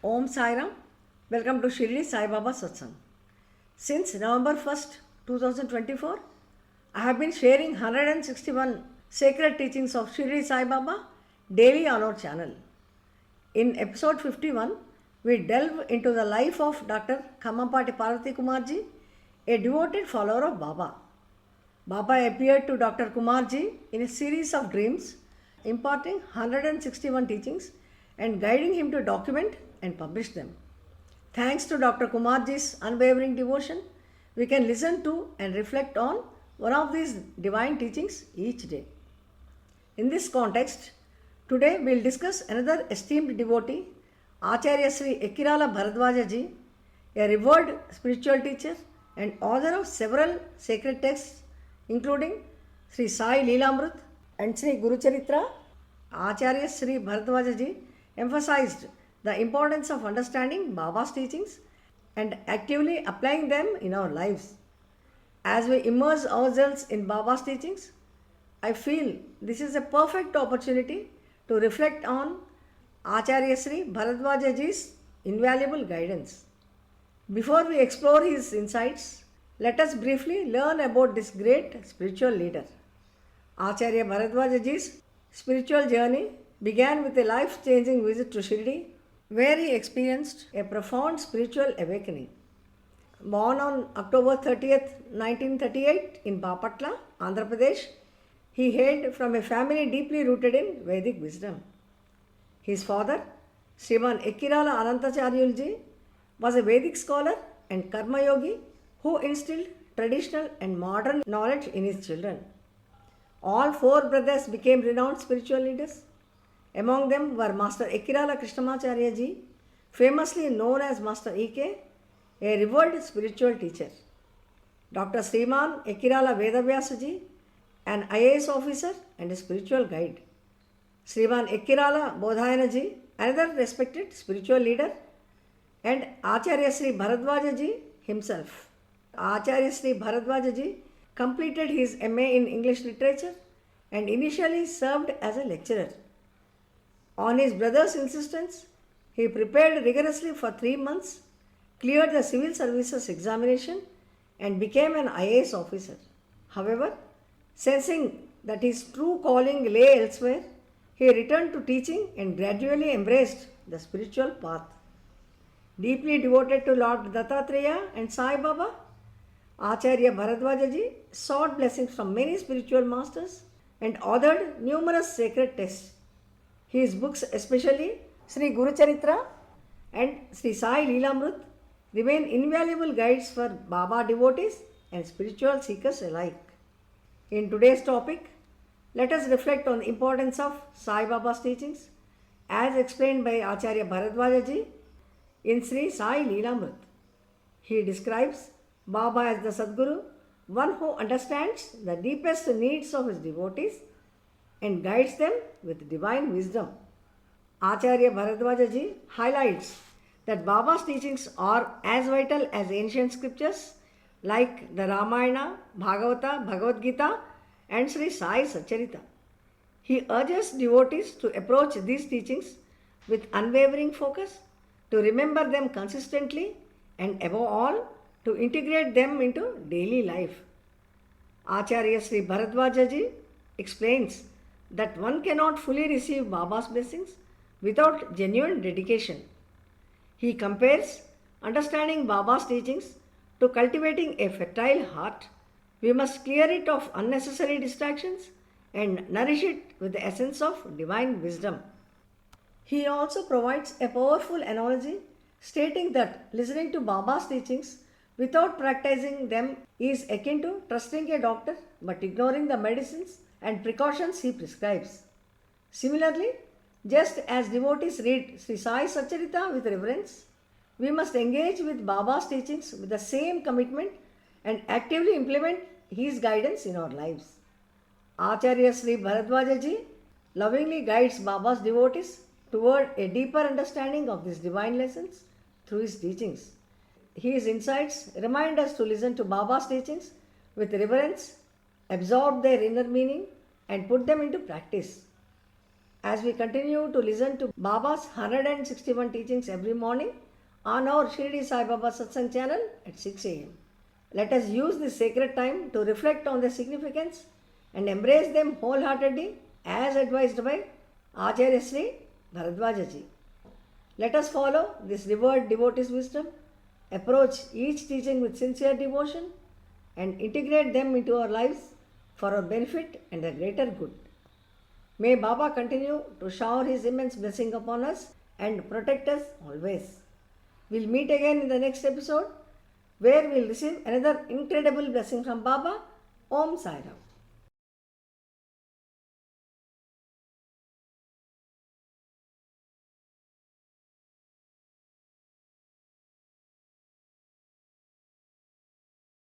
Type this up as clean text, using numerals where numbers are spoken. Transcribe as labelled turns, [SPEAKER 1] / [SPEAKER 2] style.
[SPEAKER 1] Om Sai Ram. Welcome to Shirdi Sai Baba Satsang. Since November 1st, 2024, I have been sharing 161 sacred teachings of Shirdi Sai Baba daily on our channel. In episode 51, we delve into the life of Dr. Kamampati Parvati Kumarji, a devoted follower of Baba. Baba appeared to Dr. Kumarji in a series of dreams, imparting 161 teachings and guiding him to document and publish them. Thanks to Dr. Kumarji's unwavering devotion, we can listen to and reflect on one of these divine teachings each day. In this context, today we will discuss another esteemed devotee, Acharya Sri Ekkirala Bharadwaja Ji, a revered spiritual teacher and author of several sacred texts including Sri Sai Leelamrut and Sri Guru Charitra. Acharya Sri Bharadwaja Ji emphasized the importance of understanding Baba's teachings and actively applying them in our lives. As we immerse ourselves in Baba's teachings, I feel this is a perfect opportunity to reflect on Acharya Sri Bharadwaja Ji's invaluable guidance. Before we explore his insights, let us briefly learn about this great spiritual leader. Acharya Bharadwaja Ji's spiritual journey began with a life-changing visit to Shirdi, where he experienced a profound spiritual awakening. Born on October 30th, 1938 in Bapatla, Andhra Pradesh, he hailed from a family deeply rooted in Vedic wisdom. His father, Sriman Ekkirala Anantacharyulji, was a Vedic scholar and Karma Yogi who instilled traditional and modern knowledge in his children. All four brothers became renowned spiritual leaders. Among them were Master Ekkirala Krishnamacharya Ji, famously known as Master E.K., a revered spiritual teacher. Dr. Sriman Ekkirala Vedavyasa Ji, an IAS officer and a spiritual guide. Sriman Ekkirala Bodhayana Ji, another respected spiritual leader, and Acharya Sri Bharadwaja Ji himself. Acharya Sri Bharadwaja Ji completed his MA in English Literature and initially served as a lecturer. On his brother's insistence, he prepared rigorously for 3 months, cleared the civil services examination, and became an IAS officer. However, sensing that his true calling lay elsewhere, he returned to teaching and gradually embraced the spiritual path. Deeply devoted to Lord Dattatreya and Sai Baba, Acharya Bharadwaja Ji sought blessings from many spiritual masters and authored numerous sacred texts. His books, especially Sri Guru Charitra and Sri Sai Leelamrut, remain invaluable guides for Baba devotees and spiritual seekers alike. In today's topic, let us reflect on the importance of Sai Baba's teachings as explained by Acharya Bharadwaja Ji in Sri Sai Leelamrut. He describes Baba as the Sadguru, one who understands the deepest needs of his devotees and guides them with divine wisdom. Acharya Bharadwaja Ji highlights that Baba's teachings are as vital as ancient scriptures like the Ramayana, Bhagavata, Bhagavad Gita, and Sri Sai Satcharita. He urges devotees to approach these teachings with unwavering focus, to remember them consistently, and above all, to integrate them into daily life. Acharya Sri Bharadwaja Ji explains that one cannot fully receive Baba's blessings without genuine dedication. He compares understanding Baba's teachings to cultivating a fertile heart. We must clear it of unnecessary distractions and nourish it with the essence of divine wisdom. He also provides a powerful analogy stating that listening to Baba's teachings without practicing them is akin to trusting a doctor but ignoring the medicines and precautions he prescribes. Similarly, just as devotees read Sri Sai Satcharita with reverence, we must engage with Baba's teachings with the same commitment and actively implement his guidance in our lives. Acharya Sri Bharadwaja Ji lovingly guides Baba's devotees toward a deeper understanding of these divine lessons through his teachings. His insights remind us to listen to Baba's teachings with reverence, absorb their inner meaning, and put them into practice. as we continue to listen to Baba's 161 teachings every morning on our Shirdi Sai Baba Satsang channel at 6 a.m. Let us use this sacred time to reflect on their significance and embrace them wholeheartedly as advised by Acharya Sri Bharadwajaji. Let us follow this revered devotee's wisdom, approach each teaching with sincere devotion, and integrate them into our lives for our benefit and the greater good. May Baba continue to shower his immense blessing upon us and protect us always. We'll meet again in the next episode where we'll receive another incredible blessing from Baba. Om Sai Ram.